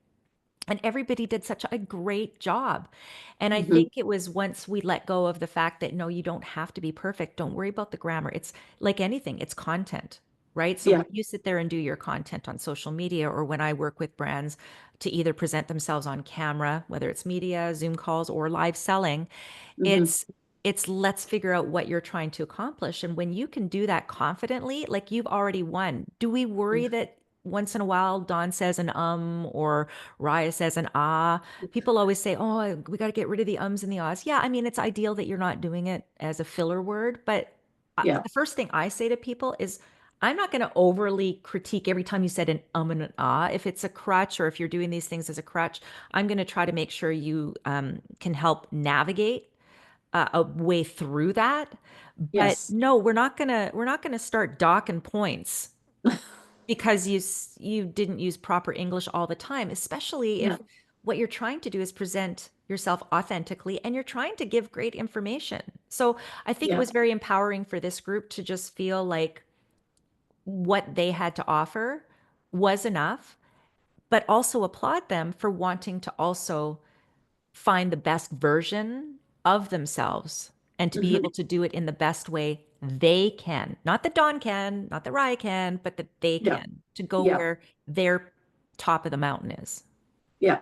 And everybody did such a great job. And I Mhm. think it was once we let go of the fact that no, you don't have to be perfect. Don't worry about the grammar. It's like anything, it's content, right? So Yeah. when you sit there and do your content on social media, or when I work with brands to either present themselves on camera, whether it's media, Zoom calls, or live selling, Mhm. it's let's figure out what you're trying to accomplish. And when you can do that confidently, like you've already won. Do we worry that once in a while Dawn says an or Raya says an ah? People always say, "Oh, we got to get rid of the ums and the ahs." Yeah, I mean, it's ideal that you're not doing it as a filler word, but Yeah. the first thing I say to people is I'm not going to overly critique every time you said an and an ah. If it's a crutch or if you're doing these things as a crutch, I'm going to try to make sure you can help navigate a way through that. But Yes. no, we're not gonna start docking points because you didn't use proper English all the time, especially Yeah. if what you're trying to do is present yourself authentically and you're trying to give great information. So I think it Yeah. was very empowering for this group to just feel like what they had to offer was enough, but also applaud them for wanting to also find the best version of themselves and to be Hmm. able to do it in the best way they can. Not that Dawn can, not that Rye can, but that they Yeah. can to go Yeah. where their top of the mountain is. Yeah.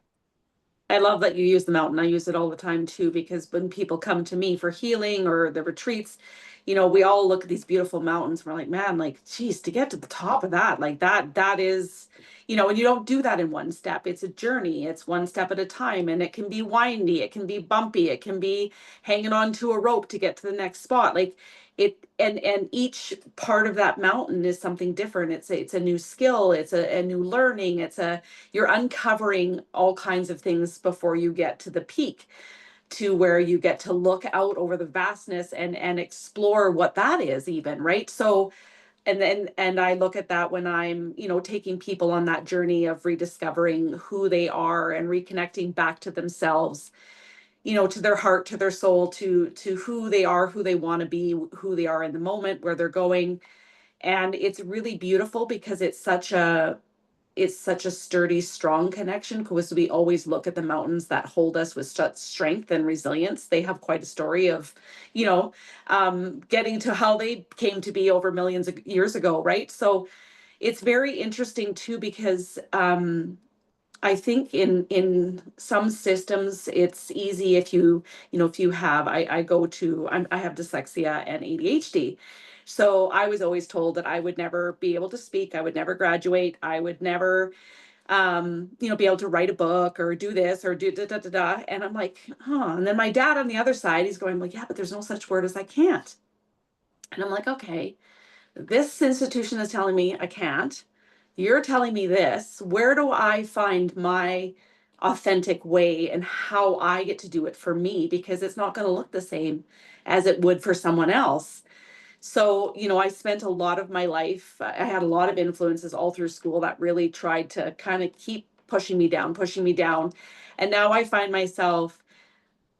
I love that you use the mountain. I use it all the time too, because when people come to me for healing or the retreats, we all look at these beautiful mountains. We're like, man, like, geez, to get to the top of that, like that is, and you don't do that in one step. It's a journey. It's one step at a time. And it can be windy, it can be bumpy, it can be hanging on to a rope to get to the next spot. Like and each part of that mountain is something different. It's a new skill, it's a new learning, you're uncovering all kinds of things before you get to the peak, to where you get to look out over the vastness and explore what that is even, right? So and I look at that when I'm, taking people on that journey of rediscovering who they are and reconnecting back to themselves, to their heart, to their soul, to who they are, who they want to be, who they are in the moment, where they're going. And it's really beautiful because it's such a sturdy, strong connection, because we always look at the mountains that hold us with such strength and resilience. They have quite a story of, getting to how they came to be over millions of years ago, right? So it's very interesting too, because I think in some systems it's easy if if you have I go to I have dyslexia and ADHD. So I was always told that I would never be able to speak, I would never graduate, I would never be able to write a book or do this or do da da da da. And I'm like, huh. And then my dad on the other side, he's going, well, yeah, but there's no such word as I can't. And I'm like, okay, this institution is telling me I can't. You're telling me this. Where do I find my authentic way and how I get to do it for me? Because it's not going to look the same as it would for someone else. So, I spent a lot of my life, I had a lot of influences all through school that really tried to kind of keep pushing me down, pushing me down. And now I find myself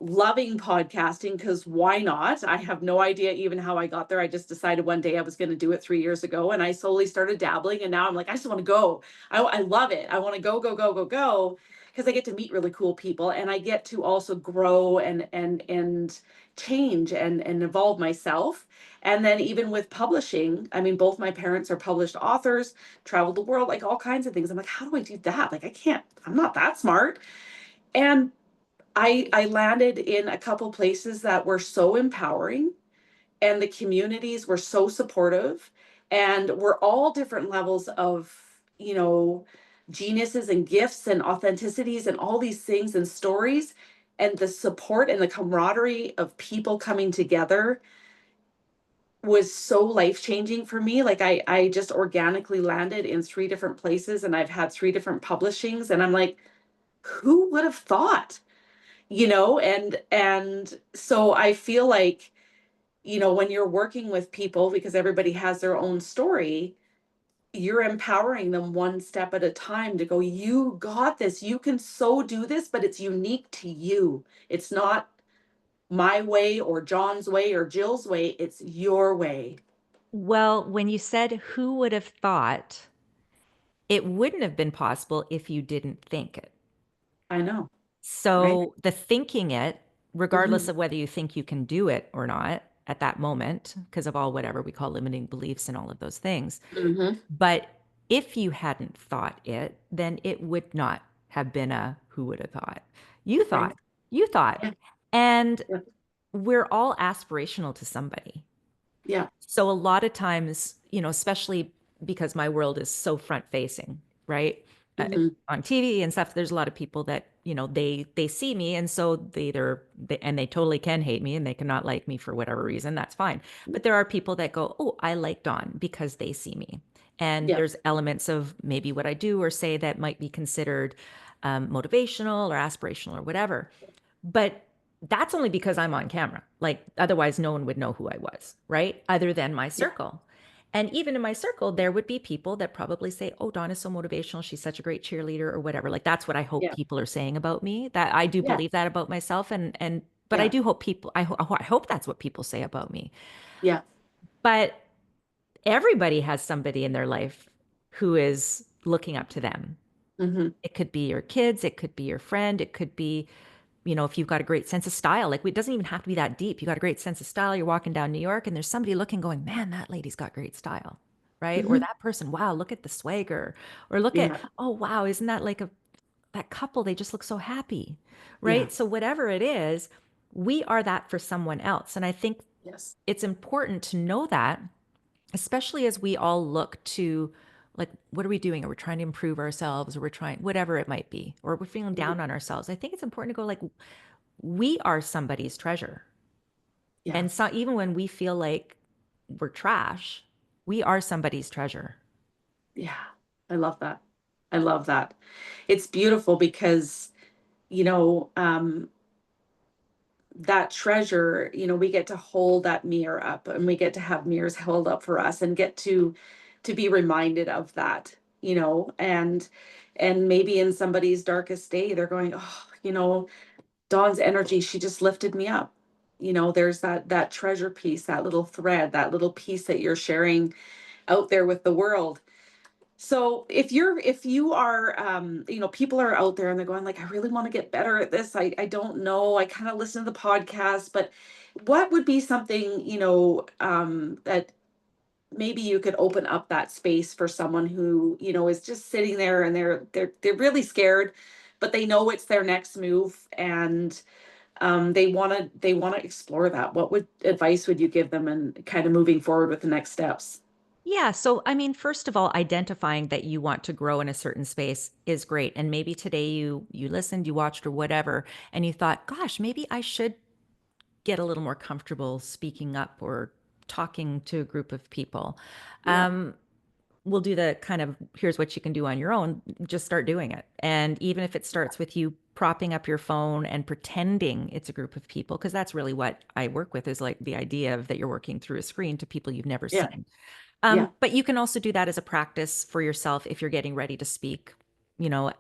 loving podcasting, because why not? I have no idea even how I got there. I just decided one day I was going to do it 3 years ago, and I slowly started dabbling. And now I'm like, I just want to go. I love it. I want to go, go, go, go, go, because I get to meet really cool people, and I get to also grow and change and evolve myself. And then even with publishing, I mean, both my parents are published authors, traveled the world, like all kinds of things. I'm like, how do I do that? Like, I can't, I'm not that smart. And I landed in a couple places that were so empowering, and the communities were so supportive, and we're all different levels of, geniuses and gifts and authenticities and all these things and stories, and the support and the camaraderie of people coming together was so life changing for me. Like I just organically landed in three different places, and I've had three different publishings, and I'm like, who would have thought? And so I feel like, when you're working with people, because everybody has their own story, you're empowering them one step at a time to go, you got this, you can so do this, but it's unique to you. It's not my way or John's way or Jill's way, it's your way. Well, when you said who would have thought, it wouldn't have been possible if you didn't think it. I know, right? So the thinking it, regardless Hmm. of whether you think you can do it or not at that moment, because of all whatever we call limiting beliefs and all of those things. Hmm. But if you hadn't thought it, then it would not have been a who would have thought. You Right. thought, you thought. Yeah. And Yeah. we're all aspirational to somebody. Yeah. So a lot of times, especially because my world is so front facing, right? Hmm. on TV and stuff, there's a lot of people that, they see me, and so and they totally can hate me and they cannot like me for whatever reason. That's fine. But there are people that go, "Oh, I like Dawn because they see me." And Yeah. there's elements of maybe what I do or say that might be considered motivational or aspirational or whatever. But that's only because I'm on camera. Like, otherwise, no one would know who I was, right? Other than my Yeah. circle. And even in my circle, there would be people that probably say, "Oh, Dawn is so motivational. She's such a great cheerleader," or whatever. Like, that's what I hope Yeah. people are saying about me. That I do Yeah. believe that about myself. But I Yeah. do hope I hope that's what people say about me. Yeah. But everybody has somebody in their life who is looking up to them. Hmm. It could be your kids, it could be your friend, it could be, if you've got a great sense of style. Like, it doesn't even have to be that deep. You got a great sense of style. You're walking down New York and there's somebody looking, going, "Man, that lady's got great style." Right? Or Hmm. that person, "Wow, look at the swagger." Or look at, Yeah. "Oh, wow, isn't that like that couple? They just look so happy." Yeah. Right? So whatever it is, we are that for someone else. And I think Yes. it's important to know that, especially as we all look to, like, what are we doing? Are we trying to improve ourselves, or we're trying, whatever it might be, or we're feeling Hmm. down on ourselves. I think it's important to go, like, we are somebody's treasure. Yeah. And so even when we feel like we're trash, we are somebody's treasure. Yeah. I love that. I love that. It's beautiful because, you know, that treasure, we get to hold that mirror up, and we get to have mirrors held up for us and get to be reminded of that, and maybe in somebody's darkest day, they're going, "Oh, Dawn's energy, she just lifted me up." There's that treasure piece, that little thread, that little piece that you're sharing out there with the world. So if you are, people are out there and they're going like, "I really want to get better at this. I don't know. I kind of listen to the podcast, but what would be something, that maybe you could open up that space for someone who, is just sitting there and they're really scared, but they know it's their next move, and they want to explore that. What would advice would you give them, and kind of moving forward with the next steps? Yeah. So, I mean, first of all, identifying that you want to grow in a certain space is great. And maybe today you listened, you watched, or whatever, and you thought, "Gosh, maybe I should get a little more comfortable speaking up or talking to a group of people." Yeah. Um, we'll do the kind of, here's what you can do on your own. Just start doing it. And even if it starts with you propping up your phone and pretending it's a group of people, because that's really what I work with, is like the idea of that you're working through a screen to people you've never Yeah. seen. Yeah. But you can also do that as a practice for yourself if you're getting ready to speak,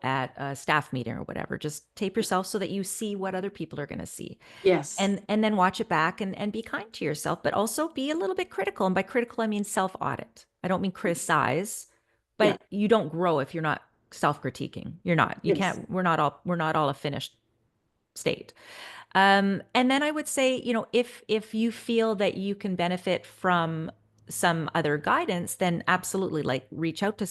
at a staff meeting or whatever. Just tape yourself so that you see what other people are going to see, Yes. and then watch it back, and be kind to yourself, but also be a little bit critical. And by critical, I mean self-audit. I don't mean criticize, Yeah. but you don't grow if you're not self-critiquing. You're not. You Yes. can't. We're not all a finished state. And then I would say, if you feel that you can benefit from some other guidance, then absolutely, like, reach out to,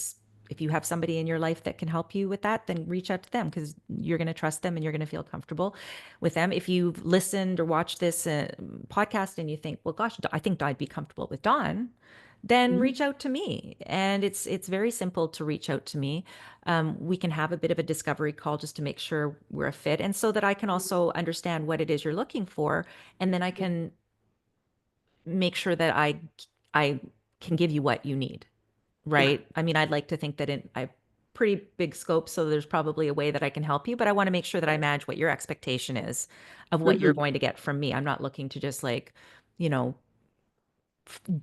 if you have somebody in your life that can help you with that, then reach out to them, because you're going to trust them and you're going to feel comfortable with them. If you've listened or watched this podcast and you think, "Well, gosh, I think I'd be comfortable with Dawn," then Mhm. reach out to me. And it's very simple to reach out to me. We can have a bit of a discovery call just to make sure we're a fit, and so that I can also understand what it is you're looking for, and then I Yeah. can make sure that I can give you what you need. Yeah. Right? I mean, I'd like to think that I have pretty big scope, so there's probably a way that I can help you, but I want to make sure that I manage what your expectation is of what you're Mhm. going to get from me. I'm not looking to just, like, you know,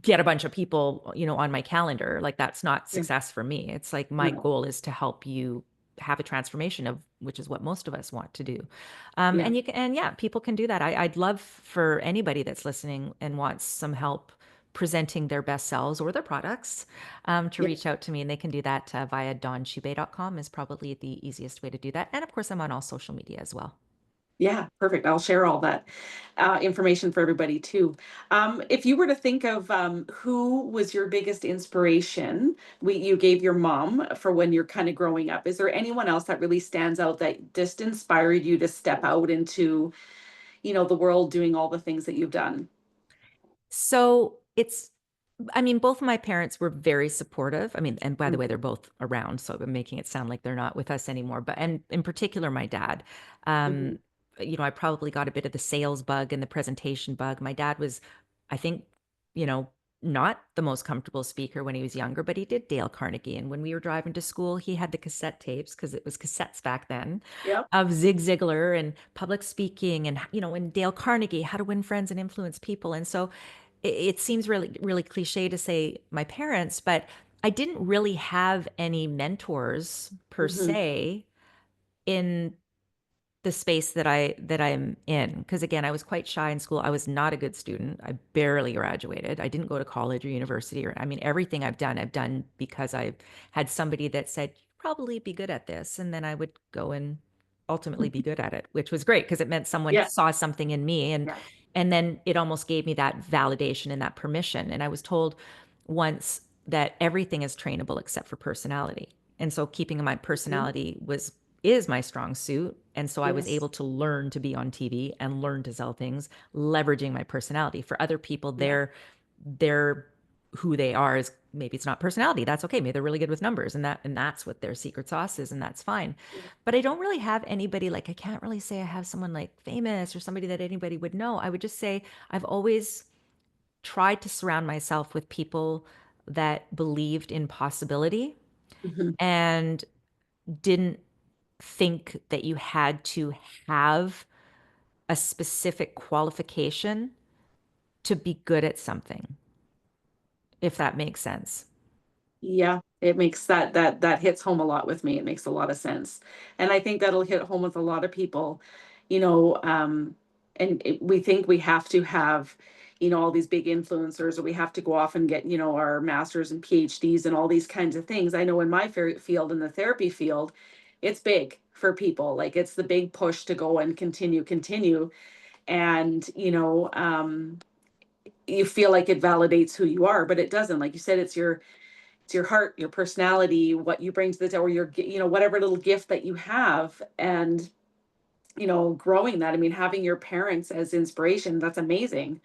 get a bunch of people, on my calendar. Like, that's not Yeah. success for me. It's like, my No. goal is to help you have a transformation, of which is what most of us want to do. Yeah. And you can, and yeah, people can do that. I'd love for anybody that's listening and wants some help presenting their best selves or their products, to Yeah. reach out to me, and they can do that via dawnchubay.com is probably the easiest way to do that. And of course, I'm on all social media as well. Yeah. Perfect. I'll share all that information for everybody too. If you were to think of who was your biggest inspiration, you gave your mom for when you're kind of growing up. Is there anyone else that really stands out that just inspired you to step out into, the world doing all the things that you've done? So it's I mean, both of my parents were very supportive. I mean, and by the way, they're Mhm, both around, so I'm making it sound like they're not with us anymore. But and in particular, my dad. mhm, Um, I probably got a bit of the sales bug and the presentation bug. My dad was, I think, you know, not the most comfortable speaker when he was younger, but he did Dale Carnegie. And when we were driving to school, he had the cassette tapes because it was cassettes back then yep, of Zig Ziglar and public speaking and, and Dale Carnegie, how to win friends and influence people. And so it seems really, really cliche to say my parents, but I didn't really have any mentors per mhm, se in the space that I'm in. Because again, I was quite shy in school. I was not a good student. I barely graduated. I didn't go to college or university or I mean everything I've done because I had somebody that said, "You'd probably be good at this." And then I would go and ultimately be good at it, which was great because it meant someone yeah, saw something in me yeah, and then it almost gave me that validation and that permission. And I was told once that everything is trainable except for personality. And so keeping my mhm, personality was is my strong suit. And so I was yes, able to learn to be on TV and learn to sell things, leveraging my personality. For other people, yeah, they're who they are is maybe it's not personality. That's okay. Maybe they're really good with numbers and that's what their secret sauce is, and that's fine. yeah, But I don't really have anybody like I can't really say I have someone like famous or somebody that anybody would know. I would just say I've always tried to surround myself with people that believed in possibility mhm, and didn't think that you had to have a specific qualification to be good at something, if that makes sense. yeah, it makes that hits home a lot with me, it makes a lot of sense, and I think that'll hit home with a lot of people, you know, and we think we have to have, all these big influencers, or we have to go off and get, our masters and PhDs and all these kinds of things. I know in my field, in the therapy field, it's big for people, like, it's the big push to go and continue, and, you feel like it validates who you are, but it doesn't. Like you said, it's your heart, your personality, what you bring to the table, or whatever little gift that you have, and growing that. I mean, having your parents as inspiration, that's amazing.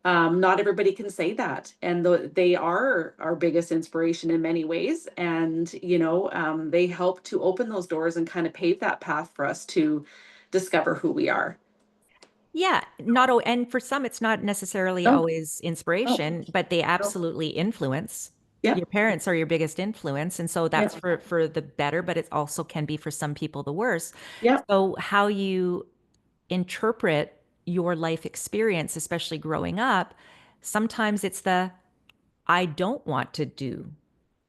Not everybody can say that, and they are our biggest inspiration in many ways, and they help to open those doors and kind of pave that path for us to discover who we are. Yeah, and for some, it's not necessarily Oh, always oh, inspiration, but they no. absolutely influence. Yep, Your parents are your biggest influence, and so that's yep, for the better, but it also can be for some people the worst. yep, So how you interpret your life experience, especially growing up, sometimes it's the I don't want to do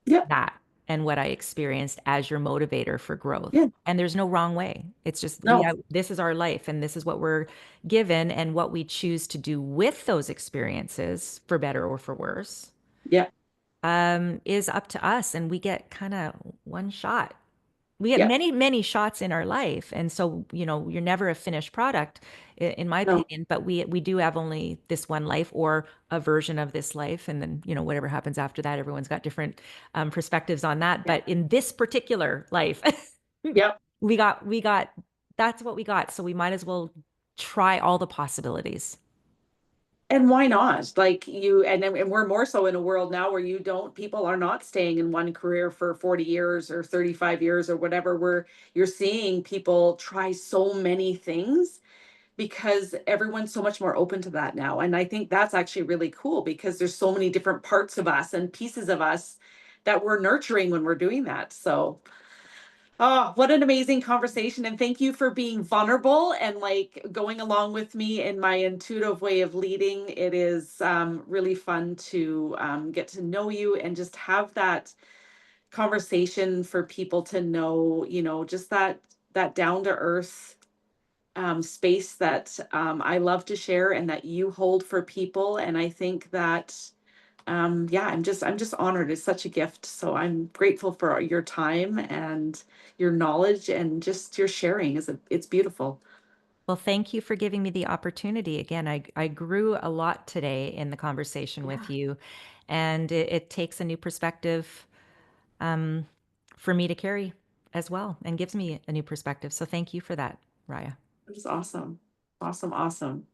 yep, that and what I experienced as your motivator for growth. yeah, And there's no wrong way. It's just no, this is our life and this is what we're given and what we choose to do with those experiences for better or for worse yeah, is up to us and we get kind of one shot. We get yeah, many, many shots in our life. And so, you're never a finished product, in my no, opinion, but we do have only this one life or a version of this life. And then, whatever happens after that, everyone's got different perspectives on that. yeah, But in this particular life, yep. we got, that's what we got. So we might as well try all the possibilities. And why not? Like, and we're more so in a world now where people are not staying in one career for 40 years or 35 years or whatever, where you're seeing people try so many things because everyone's so much more open to that now. And I think that's actually really cool because there's so many different parts of us and pieces of us that we're nurturing when we're doing that. So, oh, what an amazing conversation. And thank you for being vulnerable and like going along with me in my intuitive way of leading. It is really fun to get to know you and just have that conversation for people to know, just that down to earth space that I love to share and that you hold for people. And I think that yeah, I'm just honored. It's such a gift. So I'm grateful for your time and your knowledge and just your sharing. It's beautiful. Well, thank you for giving me the opportunity. Again, I grew a lot today in the conversation with Yeah, you, and it takes a new perspective um, for me to carry as well and gives me a new perspective. So thank you for that, Raya. it was awesome. Awesome, awesome.